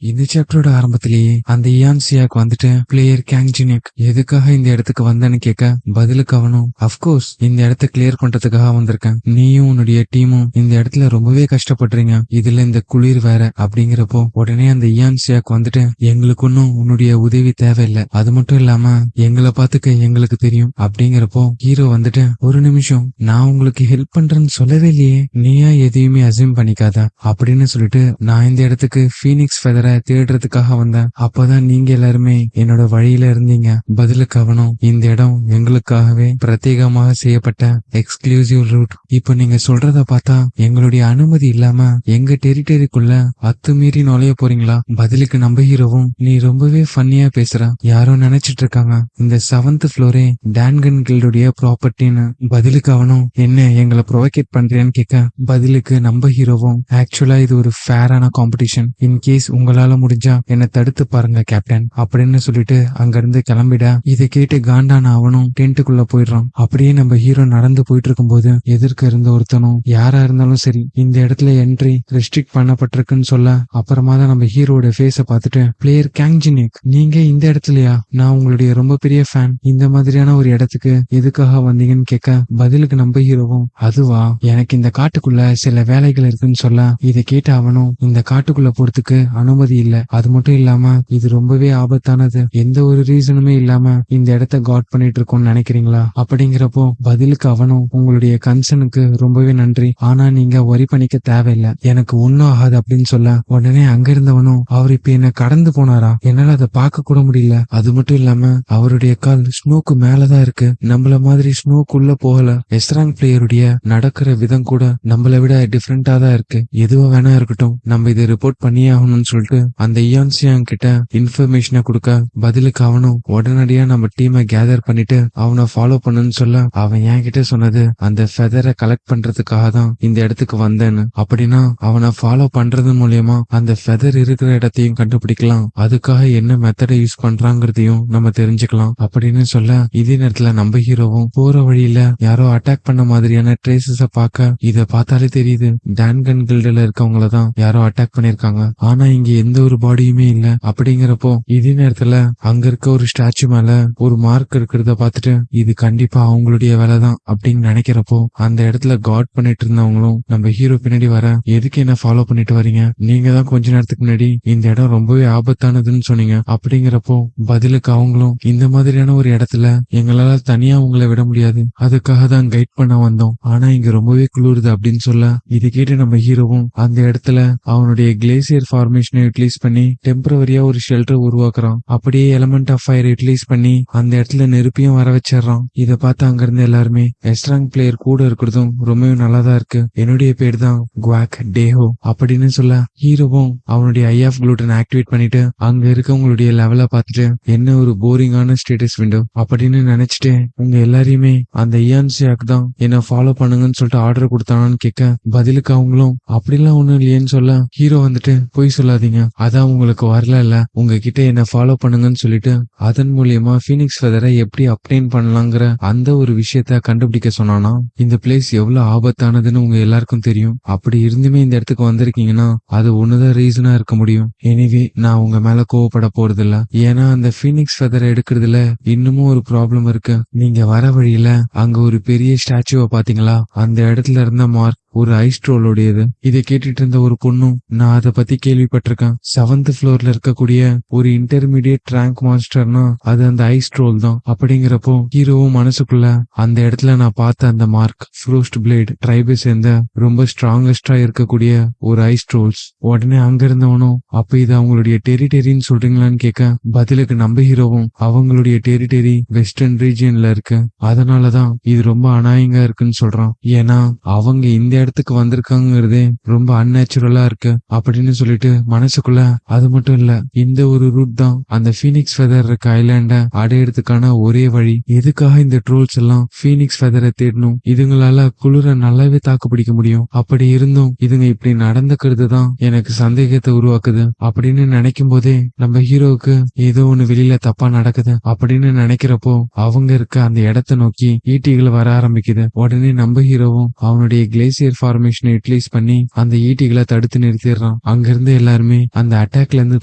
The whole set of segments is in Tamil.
இந்த சாப்டரோட ஆரம்பத்திலேயே அந்த இயான்சியாக்கு வந்துட்டு பிளேயர் கேங்ஜினிக் எதுக்காக இந்த இடத்துக்கு வந்தேன்னு கேட்க பதிலுக்கு அவனும் அப்கோர்ஸ் இந்த இடத்த கிளியர் பண்றதுக்காக வந்திருக்கேன். நீயும் உன்னுடைய டீமும் இந்த இடத்துல ரொம்பவே கஷ்டப்படுறீங்க. இதுல இந்த குளிர் வேற அப்படிங்கிறப்போ உடனே அந்த இயான்சியாக்கு வந்துட்டு எங்களுக்கு ஒன்னும் உன்னுடைய உதவி தேவையில்லை, அது மட்டும் இல்லாம எங்களை பாத்துக்க எங்களுக்கு தெரியும் அப்படிங்கிறப்போ ஹீரோ வந்துட்டு ஒரு நிமிஷம், நான் உங்களுக்கு ஹெல்ப் பண்றேன்னு சொல்லவே இல்லையே, நீயா எதையுமே அசியூம் பண்ணிக்காத அப்படின்னு சொல்லிட்டு நான் இந்த இடத்துக்கு ஃபீனிக்ஸ் ஃபெதரை தேடுறதுக்காக வந்தேன். அப்பதான் நீங்க எல்லாருமே என்னோட வழியில இருந்தீங்க. பதிலுக்கு அவனும் இந்த இடம் எங்களுக்காகவே பிரத்யேகமாக செய்யப்பட்ட எக்ஸ்க்ளூசிவ் ரூட். இப்ப நீங்க சொல்றத பார்த்தா எங்களுடைய அனுமதி இல்லாம எங்க டெரிட்டரிக்குள்ள அத்துமீறி நுழைய போறீங்களா? பதிலுக்கு நம்ம ஹீரோவும் நீ ரொம்பவே ஃபன்னியா பேசுற, யாரோ நினைச்சிட்டு இருக்காங்க இந்த 7th ஃப்ளோரே டான்கன் கில்டுடைய ப்ராப்பர்ட்டின்னு. பதிலுக்கு அவனும் என்ன எங்களை ப்ரொவோகேட் பண்றியான்னு கேட்க பதிலுக்கு நம்ம ஹீரோவும் ஆக்சுவலா இது ஒரு ஃபேரான காம்படிஷன், இன்கேஸ் உங்களால முடிஞ்சா என்ன தடுத்து பாருங்க கேப்டன் அப்படின்னு சொல்லிட்டு அங்க இருந்து கிளம்பிட இதை கேட்டு காண்டான அவனும் டென்ட்டுக்குள்ள போயிடுறான். அப்படியே நம்ம ஹீரோ நடந்து போயிட்டு இருக்கும்போது எதிர்க்க இருந்த ஒருத்தனும் யாரா இருந்தாலும் சரி இந்த இடத்துல என்ட்ரி ரெஸ்ட்ரிக்ட் பண்ணப்பட்டிருக்குன்னு சொல்ல அப்புறமா தான் நம்ம ஹீரோட ஃபேஸ பார்த்துட்டு பிளேயர் கேங்ஜினிக் நீங்க இந்த இடத்துலயா, நான் உங்களுடைய ரொம்ப பெரிய ஃபேன், இந்த மாதிரியான ஒரு இடத்துக்கு எதுக்காக வந்தீங்கன்னு கேட்க பதிலுக்கு நம்ம ஹீரோவும் அதுவா எனக்கு இந்த காட்டுக்குள்ள சில வேலைகள் இருக்குன்னு சொல்ல இதை கேட்ட அவனும் இந்த காட்டுக்குள்ள போறதுக்கு அனுமதி இல்ல, அது மட்டும் இல்லாம இது ரொம்பவே ஆபத்தானது, எந்த ஒரு ரீசனுமே இல்லாம இந்த இடத்த காட் பண்ணிட்டு இருக்கோம்னு நினைக்கிறீங்களா அப்படிங்கிறப்போ பதிலுக்கு அவனும் உங்களுடைய கன்சர்னுக்கு ரொம்பவே நன்றி, ஆனா நீங்க ஒரி பண்ணிக்க தேவையில்லை, எனக்கு ஒன்னும் ஆகாது அப்படின்னு சொல்ல உடனே அங்க இருந்தவனும் அவர் இப்ப என்ன கடந்து போனாரா, என்னால அதை பார்க்க கூட முடியல, அது மட்டும் இல்லாம அவருடைய கால் ஸ்மோக்கு மேலதான் இருக்கு, நம்மள மாதிரி ஸ்மோக் உள்ள போகல, எஸ்ராங் பிளேயருடைய நடக்கிற விதம் கூட நம்மளை விட டிஃப்ரெண்டா தான் இருக்கு, எதுவா வேணா இருக்கட்டும் நம்ம இதை ரிப்போர்ட் பண்ணியே ஆகணும்னு சொல்லிட்டு அந்த இயான்சியாங் கிட்ட இன்ஃபர்மேஷனை கொடுக்க பதிலுக்கு அவனும் உடனடியா நம்ம டீமை கேதர் பண்ணிட்டு அவனை ஃபாலோ பண்ணுன்னு சொல்ல அவன் என் கிட்ட சொன்னது அந்த ஃபெதரை கலெக்ட் பண்றதுக்காக தான் இந்த இடத்துக்கு வந்தேன்னு, அப்படின்னா அவனை ஃபாலோ பண்றது மூலியமா அந்த ஃபெதர் இருக்கிற இடத்தையும் கண்டுபிடிக்கலாம், அதுக்காக என்ன மெத்தடை யூஸ் பண்றாங்கிறதையும் நம்ம தெரிஞ்சுக்கலாம் அப்படின்னு சொல்ல இதே நேரத்துல நம்ம ஹீரோவும் போற வழியில யாரோ அட்டாக் பண்ண மாதிரியான ட்ரேசஸ பார்க்க இத பார்த்தாலே தெரியுது டான்கன் கில்டுல இருக்கவங்கள தான் யாரோ அட்டாக் பண்ணிருக்காங்க, ஆனா இங்க எந்த ஒரு பாடியுமே இல்ல. அப்படிங்கிறப்போ இதே நேரத்துல அங்க இருக்க ஒரு ஸ்டாச்சு மேல ஒரு மார்க் இருக்கிறத பார்த்துட்டு இது கண்டிப்பா அவங்களுடைய வேலைதான் அப்படின்னு நினைக்கிறப்போ அந்த இடத்துல காட் பண்ணிட்டு இருந்தவங்களும் நம்ம ஹீரோ பின்னாடி வர எதுக்கு என்ன ஃபாலோ பண்ணிட்டு வரீங்க, நீங்க தான் கொஞ்ச நேரத்துக்கு முன்னாடி இந்த இடம் ரொம்பவே ஆபத்தானதுன்னு சொன்னீங்க அப்படிங்கிறப்போ பதிலுக்கு அவங்களும் இந்த மாதிரியான ஒரு இடத்துல எங்களால தனியா உங்களை விட முடியாது, அதுக்காக தான் கைட் பண்ண வந்தோம், ஆனா இங்க ரொம்பவே குளிருது அப்படின்னு சொல்ல இதை கேட்டு நம்ம ஹீரோவும் அந்த இடத்துல அவனுடைய கிளேசியர் ஃபார்மேஷனை யூட்டிலைஸ் பண்ணி டெம்பரவரியா ஒரு ஷெல்டர் உருவாக்குறான். அப்படியே எலமெண்ட் ஆஃப் ஃபயர் யூட்டிலைஸ் பண்ணி அந்த இடத்துல நெருப்பியும் வர வச்சிடறான். இதை பார்த்து அங்க இருந்து எல்லாருமே எஸ்ட்ராங் பிளேயர் கூட இருக்கிறதும் ரொம்பவே நல்லாதான் இருக்கு, என்னுடைய பேர் தான் குவாக் டேஹோ அப்படின்னு சொல்ல ஹீரோவும் அவனுடைய ஐ ஆஃப் குளூட்டன் ஆக்டிவேட் பண்ணிட்டு அங்க இருக்கவங்களுடைய லெவலை பார்த்துட்டு என்ன ஒரு போரிங்கான ஸ்டேட்டஸ் விண்டோ அப்படின்னு நினைச்சிட்டு உங்க எல்லாரையுமே அந்த இயான்சியாக்கு தான் என்ன ஃபாலோ பண்ணுங்கன்னு சொல்லிட்டு ஆர்டர் கொடுத்தானு கேட்க பதிலுக்கு அவங்களும் அப்படிலாம் ஒண்ணும் இல்லையேன்னு சொல்ல ஹீரோ வந்துட்டு போய் சொல்லாதீங்க, அதான் உங்களுக்கு வரல இல்ல, உங்ககிட்ட என்ன ஃபாலோ பண்ணுங்கன்னு சொல்லிட்டு அதன் மூலியமா ஃபீனிக்ஸ் ஃபெதரை எப்படி அப்டெயின் பண்ணலாங்கிற அந்த ஒரு விஷயத்த கண்டுபிடிக்க சொன்னானா. இந்த பிளேஸ் எவ்வளவு ஆபத்தானதுன்னு உங்க எல்லாருக்கும் தெரியும், அப்படி இருந்துமே இந்த இடத்துக்கு வந்திருக்கீங்கன்னா அது ஒண்ணுதான் ரீசனா இருக்க முடியும். எனிவே நான் உங்க மேல கோவப்பட போறது இல்ல, ஏன்னா அந்த ஃபீனிக்ஸ் ஃபெதரை எடுக்கிறதுல இன்னமும் ஒரு ப்ராப்ளம் இருக்கு. நீங்க வர வழியில அங்க ஒரு பெரிய ஸ்டாச்சுவை பாத்தீங்களா, அந்த இடத்துல இருந்த மார்க் ஒரு ஐஸ் ட்ரோலோடையது. இதை கேட்டுட்டு இருந்த ஒரு பொண்ணும் நான் அதை பத்தி கேள்விப்பட்டிருக்கேன், 7th ஃப்ளோர்ல இருக்கக்கூடிய ஒரு இன்டர்மீடியட் ட்ராங்க் மான்ஸ்டர்னா அது அந்த ஐஸ் ட்ரோல் தான் அப்படிங்கிறப்போ ஹீரோவும் மனசுக்குள்ள அந்த இடத்துல நான் பார்த்த அந்த மார்க் ஃப்ரோஸ்ட் பிளேட் ட்ரைபை சேர்ந்த ரொம்ப ஸ்ட்ராங்கஸ்டா இருக்கக்கூடிய ஒரு ஐஸ் ட்ரோல்ஸ். உடனே அங்க இருந்தவனும் அப்ப இது அவங்களுடைய டெரிட்டரின்னு சொல்றீங்களான்னு கேட்க பதிலுக்கு நம்ம ஹீரோவும் அவங்களுடைய டெரிட்டரி வெஸ்டர்ன் ரீஜியன்ல இருக்கு, அதனாலதான் இது ரொம்ப அநாயகா இருக்குன்னு சொல்றான், ஏன்னா அவங்க இந்த இடத்துக்கு வந்திருக்காங்கிறதே ரொம்ப அன்நேச்சுரலா இருக்கு அப்படின்னு சொல்லிட்டு மனசுக்குள்ள அது மட்டும் இல்ல இந்த ஒரு ரூட் தான் அந்த ஃபீனிக்ஸ் ஃபெதர் இருக்க ஐலாண்ட அடையறதுக்கான ஒரே வழி, எதுக்காக இந்த ட்ரோல்ஸ் எல்லாம் ஃபீனிக்ஸ் ஃபெதரை தேடணும், இதுங்களால குளிர நல்லாவே தாக்கு பிடிக்க முடியும், அப்படி இருந்தும் இதுங்க இப்படி நடந்துக்கிறது தான் எனக்கு சந்தேகத்தை உருவாக்குது அப்படின்னு நினைக்கும் போதே நம்ம ஹீரோவுக்கு ஏதோ ஒண்ணு வெளியில தப்பா நடக்குது அப்படின்னு நினைக்கிறப்போ அவங்க இருக்க அந்த இடத்தை நோக்கி ஈட்டிகள் வர ஆரம்பிக்குது. உடனே நம்ம ஹீரோவும் அவனுடைய கிளேசியர் ஸ்பயர் ஃபார்மேஷனை யூட்டிலைஸ் பண்ணி அந்த ஈட்டிகளை தடுத்து நிறுத்திடுறான். அங்கிருந்து எல்லாருமே அந்த அட்டாக்ல இருந்து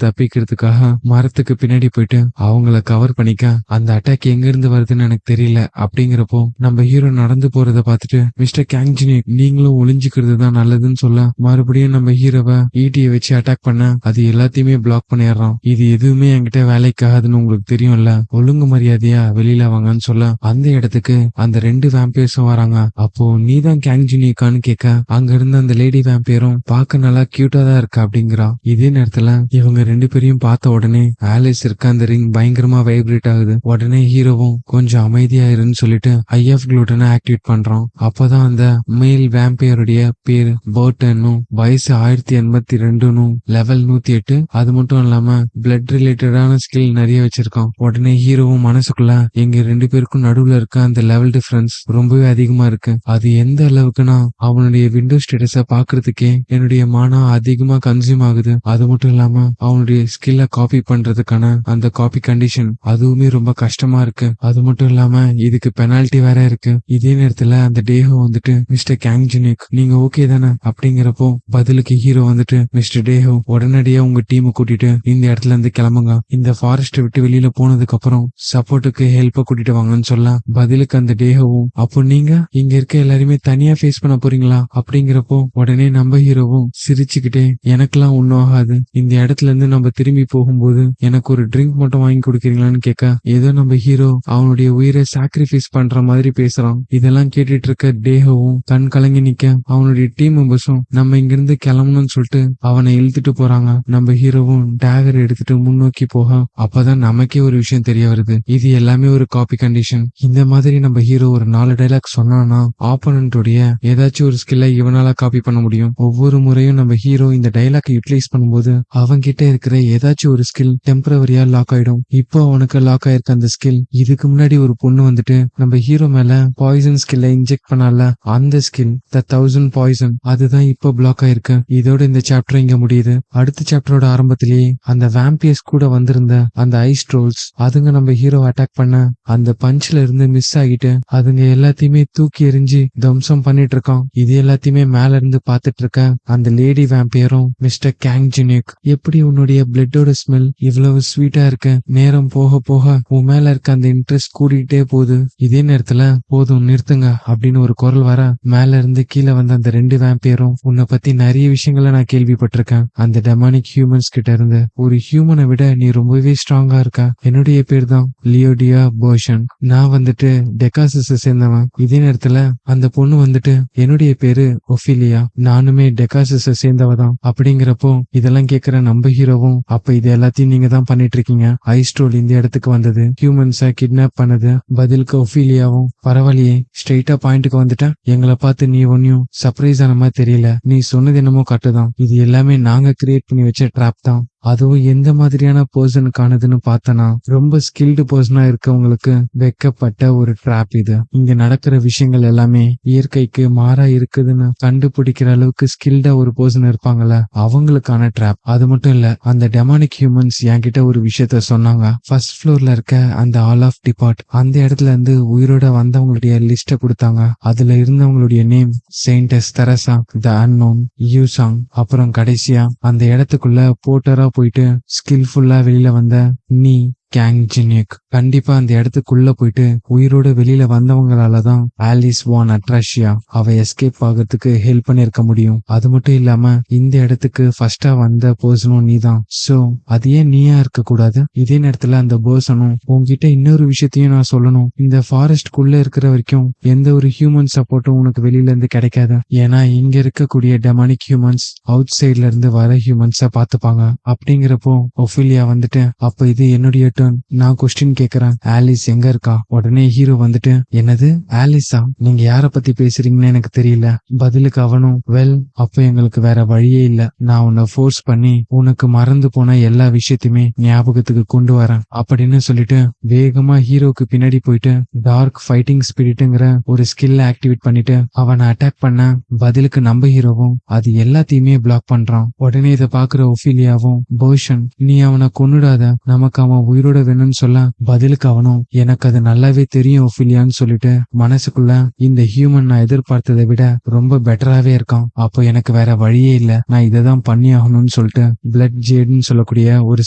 தப்பிக்கிறதுக்காக மரத்துக்கு பின்னாடி போயிட்டு அவங்கள கவர் பண்ணிக்க, அந்த அட்டாக் எங்க இருந்து வருதுன்னு எனக்கு தெரியல அப்படிங்கிறப்போ நம்ம ஹீரோ நடந்து போறத பார்த்துட்டு மிஸ்டர் கேங்ஜினிக் நீங்களும் ஒளிஞ்சுக்கிறது தான் நல்லதுன்னு சொல்ல, மறுபடியும் நம்ம ஹீரோவை ஈட்டியை வச்சு அட்டாக் பண்ண அது எல்லாத்தையுமே பிளாக் பண்ணிடுறான். இது எதுவுமே என்கிட்ட வேலைக்காகுதுன்னு உங்களுக்கு தெரியும்ல, ஒழுங்கு மரியாதையா வெளியில வாங்கன்னு சொல்ல அந்த இடத்துக்கு அந்த 2 வேம்பையர்ஸும் வராங்க. அப்போ நீதான் கேங்ஜினிக்கான்னு கேட்க அங்க இருந்த அந்த லேடி வேம்பையரும் பார்க்க நல்லா கியூட்டா தான் இருக்கா அப்படிங்கிறா. இதே நேரத்துல இவங்க 2 பேரையும் பார்த்த உடனே ஆலிஸ் இருக்க அந்த ரிங் பயங்கரமா வைப்ரேட் ஆகுது. உடனே ஹீரோவும் கொஞ்சம் அமைதியா இருன்னு சொல்லிட்டு ஐஎஃப் குளூட்டனை ஆக்டிவேட் பண்றான். அப்பதான் அந்த மேல் வேம்பையருடைய பேர் பர்டனும் வயசு 1082 லெவல் 108, அது மட்டும் இல்லாம பிளட் ரிலேட்டடான ஸ்கில் நிறைய வச்சிருக்கான். உடனே ஹீரோவும் மனசுக்குள்ள எங்க 2 பேருக்கும் நடுவுல இருக்க அந்த லெவல் டிஃபரன்ஸ் ரொம்பவே அதிகமா இருக்கு. அது எந்த அளவுக்குன்னா அவனுடைய விண்டோ ஸ்டேட்டஸ பாக்குறதுக்கே என்னுடைய மானா அதிகமா கன்சியூம் ஆகுது. அது மட்டும் இல்லாம அவனுடைய ஸ்கில்ல காப்பி பண்றதுக்கான அந்த காப்பி கண்டிஷன் அதுவுமே ரொம்ப கஷ்டமா இருக்கு. அது மட்டும் இல்லாம இதுக்கு பெனால்டி வேற இருக்கு. இதே நேரத்துல அந்த டேஹோ வந்துட்டு மிஸ்டர் கேங்ஜினிக் நீங்க ஓகே தானே அப்படிங்கிறப்போ பதிலுக்கு ஹீரோ வந்துட்டு மிஸ்டர் டேஹோ உடனடியா உங்க டீமை கூட்டிட்டு இந்த இடத்துல இருந்து கிளம்புங்க. இந்த ஃபாரஸ்ட் விட்டு வெளியில போனதுக்கு அப்புறம் சப்போர்ட்டுக்கு ஹெல்ப்ப கூட்டிட்டு வாங்கன்னு சொல்ல பதிலுக்கு அந்த டேஹோவும் அப்போ நீங்க இங்க இருக்க எல்லாருமே தனியா ஃபேஸ் பண்ண போறீங்களா அப்படிங்கிறப்போ உடனே நம்ம ஹீரோவும் சிரிச்சுக்கிட்டே எனக்கெல்லாம் ஒன்னும் ஆகாது, இந்த இடத்துல இருந்து நம்ம திரும்பி போகும்போது எனக்கு ஒரு ட்ரிங்க் மட்டும் வாங்கி கொடுக்கறீங்களான்னு கேட்க ஏதோ நம்ம ஹீரோ அவனுடைய உயிரை சாக்ரிஃபைஸ் பண்ற மாதிரி பேசுறான். இதெல்லாம் கேட்டுட்டு இருக்க டேஹோவும் கண் கலங்கி நிக்க அவனுடைய டீம் மெம்பர்ஸும் நம்ம இங்கிருந்து கிளம்பணும்னு சொல்லிட்டு அவனை இழுத்துட்டு போறாங்க. நம்ம ஹீரோவும் டேகர் எடுத்துட்டு முன்னோக்கி போக அப்பதான் நமக்கே ஒரு விஷயம் தெரிய வருது, இது எல்லாமே ஒரு காப்பி கண்டிஷன். இந்த மாதிரி நம்ம ஹீரோ ஒரு 4 டைலாக் சொன்னானா ஆப்போனன்டோடைய ஏதாச்சும் ஒரு ஸ்கில்லை இவனால காப்பி பண்ண முடியும். ஒவ்வொரு முறையும் நம்ம ஹீரோ இந்த டைலாக் யூட்டிலைஸ் பண்ணும்போது அவங்க கிட்ட இருக்கிற ஏதாச்சும் ஒரு ஸ்கில் டெம்பரவரியா லாக் ஆயிடும். இப்போ அவனுக்கு லாக் ஆயிருக்க அந்த ஸ்கில் இதுக்கு முன்னாடி ஒரு பொண்ணு வந்துட்டு நம்ம ஹீரோ மேல பாய்சன் ஸ்கில்ல இன்ஜெக்ட் பண்ணால அந்த ஸ்கில் த 1000 பாய்சன் அதுதான் இப்போ பிளாக் ஆயிருக்கு. இதோட இந்த சாப்டர் இங்க முடியுது. அடுத்த சாப்டரோட ஆரம்பத்திலேயே அந்த வேம்பியர்ஸ் கூட வந்திருந்த அந்த ஐஸ் ட்ரோல்ஸ் அதுங்க நம்ம ஹீரோ அட்டாக் பண்ண அந்த பஞ்ச்ல இருந்து மிஸ் ஆகிட்டு அதுங்க எல்லாத்தையுமே தூக்கி எறிஞ்சு தம்சம் பண்ணிட்டு இருக்கான். இது எல்லாத்தையுமே மேல இருந்து பாத்துட்டு இருக்க அந்த லேடி வேம்பியரும் மிஸ்டர் கேங்ஜினிக் எப்படி உன்னுடைய பிளட்டோட ஸ்மெல் இவ்வளவு ஸ்வீட்டா இருக்கு, நேரம் போக போக உன் மேல இருக்க அந்த இன்ட்ரெஸ்ட் கூடிட்டே போகுது, இதே நேரத்துல போதும் நிறுத்துங்க அப்படின்னு ஒரு குரல் வர மேல இருந்து கீழே வந்த அந்த 2 வேம்பியரும் உன்னை பத்தி நிறைய விஷயங்களை நான் கேள்விப்பட்டிருக்கேன், அந்த டெமானிக் ஹியூமன்ஸ் கிட்ட இருந்து ஒரு ஹியூமனை விட நீ ரொம்பவே ஸ்ட்ராங்கா இருக்க, என்னுடைய பேர் தான் லியோடியா போஷன், நான் வந்துட்டு டெகாசஸ் சேர்ந்தவன். இதே நேரத்துல அந்த பொண்ணு வந்துட்டு என்னுடைய பேரு ஒஃபிலியா, நானுமே டெகாசஸ் சேர்ந்தவதான் அப்படிங்கிறப்போ இதெல்லாம் கேக்குற நம்ம ஹீரோவும் அப்ப இது எல்லாத்தையும் நீங்க தான் பண்ணிட்டு இருக்கீங்க, ஐஸ்ட்ரோல் இந்த இடத்துக்கு வந்தது ஹியூமன்ஸ கிட்னாப் பண்ணது. பதிலுக்கு ஒஃபிலியாவும் பரவாயில்லையே ஸ்ட்ரெயிட்டா பாயிண்ட்டுக்கு வந்துட்டா, எங்களை பார்த்து நீ ஒன்னும் சர்ப்ரைஸ் ஆன மாதிரி தெரியல, நீ சொன்னது என்னமோ கரெக்ட், இது எல்லாமே நாங்க கிரியேட் பண்ணி வச்ச ட்ராப் தான். அதுவும் எந்த மாதிரியான பர்சனுக்கானதுன்னு பார்த்தனா ரொம்ப ஸ்கில்டு பர்சனா இருக்கவங்களுக்கு வைக்கப்பட்ட ஒரு ட்ராப். இது இங்க நடக்கிற விஷயங்கள் எல்லாமே இயற்கைக்கு மாறா இருக்குதுன்னு கண்டுபிடிக்கிற அளவுக்கு ஸ்கில்டா ஒரு பர்சன் இருப்பாங்கல்ல அவங்களுக்கான ட்ராப். அது மட்டும் இல்ல அந்த டெமானிக் ஹியூமன்ஸ் என்கிட்ட ஒரு விஷயத்த சொன்னாங்க, ஃபர்ஸ்ட் ஃப்ளோர்ல இருக்க அந்த ஆல் ஆஃப் டிபார்ட் அந்த இடத்துல இருந்து உயிரோட வந்தவங்களுடைய லிஸ்ட கொடுத்தாங்க. அதுல இருந்தவங்களுடைய நேம் செயின்டஸ் தெரசா, த அன்னோன், யூசாங், அப்புறம் கடைசியா அந்த இடத்துக்குள்ள போர்ட்டரா போயிட்டு ஸ்கில்ஃபுல்லா வெளியில வந்த நீ கேங்ஜினிக். கண்டிப்பா அந்த இடத்துக்குள்ள போயிட்டு உயிரோட வெளியில வந்தவங்களாலதான் ஆலிஸ் வான் அட்ராஷியா அவ எஸ்கேப் ஆகிறதுக்கு ஹெல்ப் பண்ணிருக்க முடியும். அது மட்டும் இல்லாம இந்த இடத்துக்கு ஃபர்ஸ்டா வந்த பர்சனும் நீதான். சோ அது ஏன் நீயா இருக்க கூடாது? இதே நேரத்துல அந்த பர்சனும் உன்கிட்ட இன்னொரு விஷயத்தையும் நான் சொல்லணும், இந்த ஃபாரஸ்ட்குள்ள இருக்கிற வரைக்கும் எந்த ஒரு ஹியூமன் சப்போர்ட்டும் உனக்கு வெளியில இருந்து கிடைக்காது. ஏன்னா இங்க இருக்கக்கூடிய டெமானிக் ஹியூமன்ஸ் அவுட் சைட்ல இருந்து வர ஹியூமன்ஸ பாத்துப்பாங்க. அப்படிங்கிறப்போ ஒஃபிலியா வந்துட்டு அப்ப இது என்னுடைய டர்ன், நான் கொஸ்டின் கேக்குறேன், ஆலிஸ் எங்க இருக்கா? உடனே ஹீரோ வந்துட்டு என்னது ஆலிஸா, நீங்க யார பத்தி பேசுறீங்கன்னு எனக்கு தெரியல. பதிலுக்கு அவனும் வெல் அப்ப எங்களுக்கு வேற வழியே இல்ல, நான் உன்னை ஃபோர்ஸ் பண்ணி உனக்கு மறந்து போன எல்லா விஷயத்தையுமே ஞாபகத்துக்கு கொண்டு வரேன் அப்படின்னு சொல்லிட்டு வேகமா ஹீரோக்கு பின்னாடி போயிட்டு டார்க் ஃபைட்டிங் ஸ்பிரிட்ங்கிற ஒரு ஸ்கில் ஆக்டிவேட் பண்ணிட்டு அவனை அட்டாக் பண்ண பதிலுக்கு நம்ம ஹீரோவும் அது எல்லாத்தையுமே பிளாக் பண்றான். உடனே இதை பாக்குற ஒஃபிலியாவும் போஷன் நீ அவனை கொன்னுடாத, நமக்கு அவன் உயிரோட உயிரோட வேணும்னு சொல்ல பதிலுக்கு அவனும் எனக்கு அது நல்லாவே தெரியும் ஒஃபிலியான்னு சொல்லிட்டு மனசுக்குள்ள இந்த ஹியூமன் நான் எதிர்பார்த்ததை விட ரொம்ப பெட்டராவே இருக்கான். அப்போ எனக்கு வேற வழியே இல்ல, நான் இதைதான் பண்ணி ஆகணும்னு சொல்லிட்டு பிளட் ஜேட்னு சொல்லக்கூடிய ஒரு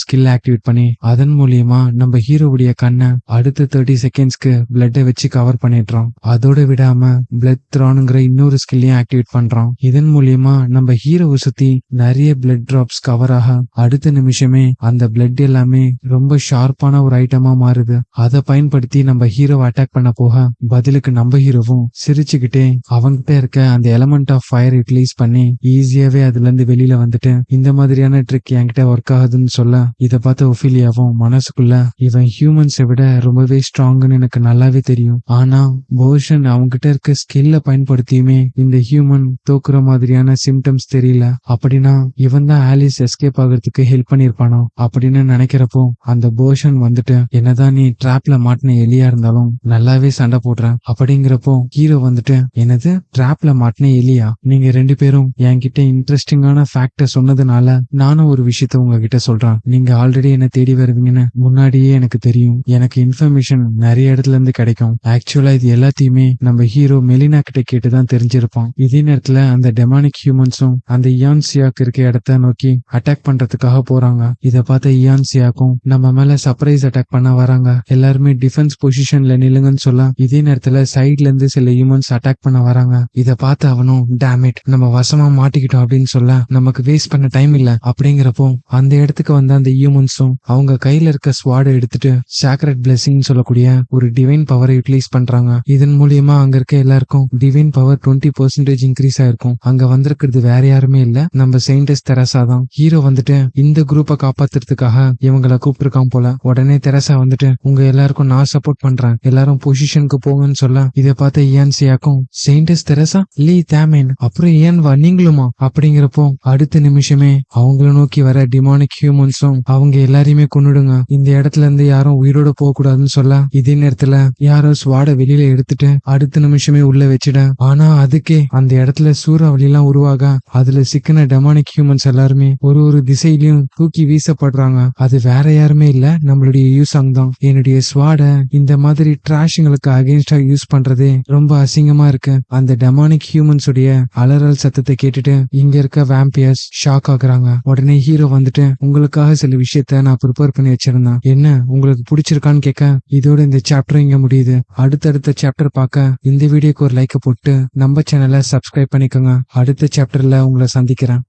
ஸ்கில் ஆக்டிவேட் பண்ணி அதன் மூலியமா நம்ம ஹீரோவுடைய கண்ணை அடுத்த 30 செகண்ட்ஸ்க்கு பிளட்டை வச்சு கவர் பண்ணிடுறான். அதோட விடாம பிளட் த்ரானுங்கிற இன்னொரு ஸ்கில்லையும் ஆக்டிவேட் பண்றான். இதன் மூலியமா நம்ம ஹீரோவை சுத்தி நிறைய பிளட் டிராப்ஸ் கவர் ஆக அடுத்த நிமிஷமே அந்த பிளட் எல்லாமே ரொம்ப ஷார்ப்பான ஒரு ஐட்டமா மாறுது. அதை பயன்படுத்தி நம்ம ஹீரோவை அட்டாக் பண்ண போக பதிலுக்கு நம்ம ஹீரோவும் சிரிச்சுக்கிட்டே அவன்கிட்ட இருக்க அந்த எலமெண்ட் ஆஃப் ஃபயர் யூட்டிலைஸ் பண்ணி ஈஸியாவே அதுல இருந்து வெளியில வந்துட்டு இந்த மாதிரியான ட்ரிக் என்கிட்ட ஒர்க் ஆகுதுன்னு சொல்ல இதை பார்த்த ஒஃபிலியாவும் மனசுக்குள்ள இவன் ஹியூமன்ஸை விட ரொம்பவே ஸ்ட்ராங்னு எனக்கு நல்லாவே தெரியும். ஆனா போஷன் அவன்கிட்ட இருக்க ஸ்கில்ல பயன்படுத்தியுமே இந்த ஹியூமன் தோக்குற மாதிரியான சிம்டம்ஸ் தெரியல. அப்படின்னா இவன் தான் ஆலிஸ் எஸ்கேப் ஆகிறதுக்கு ஹெல்ப் பண்ணிருப்பானோ அப்படின்னு நினைக்கிறப்போ அந்த போஷன் வந்துட்டு என்னதான் நீ டிராப்ல மாட்டின எலியா இருந்தாலும் நல்லாவே சண்டை போடுறேன் அப்படிங்கிறப்போ ஹீரோ வந்துட்டு என்னது டிராப்ல மாட்டின எலியா, நீங்க 2 பேரும் என்கிட்ட இன்ட்ரெஸ்டிங்கான ஃபேக்ட சொன்னதுனால நானும் ஒரு விஷயத்த உங்ககிட்ட சொல்றேன். நீங்க ஆல்ரெடி என்ன தேடி வருவீங்கன்னு முன்னாடியே எனக்கு தெரியும். எனக்கு இன்ஃபர்மேஷன் நிறைய இடத்துல இருந்து கிடைக்கும். ஆக்சுவலா இது எல்லாத்தையுமே நம்ம ஹீரோ மெலினா கிட்ட கேட்டுதான் தெரிஞ்சிருப்பான். இதே நேரத்துல அந்த டெமானிக் ஹியூமன்ஸும் அந்த இயான்சியாக்கு இருக்க இடத்த நோக்கி அட்டாக் பண்றதுக்காக போறாங்க. இத பார்த்த இயான்சியாக்கும் நம்ம மேல சர்ப்ரைஸ் அட்டாக் பண்ண வராங்க. எல்லாருமே டிஃபென்ஸ் பொசிஷன்ல நில்லுங்கன்னு சொல்ல இதே நேரத்துல சைட்ல இருந்து சில ஹியூமன்ஸ் அட்டாக் பண்ண வராங்க. இத பார்த்து அவனும் டேமிட் நம்ம வசமா மாட்டிக்கிட்டோம் அப்படின்னு சொல்ல நமக்கு வேஸ்ட் பண்ண டைம் இல்ல அப்படிங்கிறப்போ அந்த இடத்துக்கு வந்த அந்த ஹியூமன்ஸும் அவங்க கையில இருக்க ஸ்வாடை எடுத்துட்டு சாக்ரெட் பிளெஸிங் சொல்லக்கூடிய ஒரு டிவைன் பவரை யூட்டிலைஸ் பண்றாங்க. இதன் மூலியமா அங்க இருக்க எல்லாருக்கும் டிவைன் பவர் 20% இன்க்ரீஸ் ஆயிருக்கும். அங்க வந்திருக்கிறது வேற யாருமே இல்ல, நம்ம செயின்டஸ் தெரசா தான். ஹீரோ வந்துட்டு இந்த குரூப்பை காப்பாத்துறதுக்காக இவங்களை கூப்பிட்டுருக்கான் போல. உடனே தெரசா வந்துட்டு உங்க எல்லாருக்கும் நான் சப்போர்ட் பண்றேன், எல்லாரும் பொசிஷனுக்கு போங்கன்னு சொல்ல இதை பார்த்த இயான்சியாக்கும் செயின்டஸ் தெரசா லீ தேமேன் அப்புறம் ஏன் வா நீங்களுமா அப்படிங்கிறப்போ அடுத்த நிமிஷமே அவங்கள நோக்கி வர டிமானிக் ஹியூமன்ஸும் அவங்க எல்லாரையுமே கொன்னுடுங்க, இந்த இடத்துல இருந்து யாரும் உயிரோட போக கூடாதுன்னு சொல்ல இதே நேரத்துல யாரோ ஸ்வாட வெளியில எடுத்துட்டு அடுத்த நிமிஷமே உள்ள வச்சிட. ஆனா அதுக்கே அந்த இடத்துல சூறாவளி எல்லாம் உருவாக அதுல சிக்கின டெமானிக் ஹியூமன்ஸ் எல்லாருமே ஒரு திசையிலயும் தூக்கி வீசப்படுறாங்க. அது வேற யாருமே இல்ல, நம்மளுடைய யூசாங் தான். என்னுடைய ஸ்வாட இந்த மாதிரி டிராஷங்களுக்கு அகைன்ஸ்டா யூஸ் பண்றதே ரொம்ப அசிங்கமா இருக்கு. அந்த டெமானிக் ஹியூமன்ஸ் உடைய அலறல் சத்தத்தை கேட்டுட்டு இங்க இருக்க வேம்பியர்ஸ் ஷாக் ஆகுறாங்க. உடனே ஹீரோ வந்துட்டு உங்களுக்காக சில விஷயத்த நான் ப்ரிப்பேர் பண்ணி வச்சிருந்தேன், என்ன உங்களுக்கு பிடிச்சிருக்கான்னு கேட்க இதோட இந்த சாப்டர் இங்க முடியுது. அடுத்தடுத்த சாப்டர் பார்க்க இந்த வீடியோக்கு ஒரு லைக் போட்டு நம்ம சேனலை சப்ஸ்கிரைப் பண்ணிக்கோங்க. அடுத்த சாப்டர்ல உங்களை சந்திக்கிறேன்.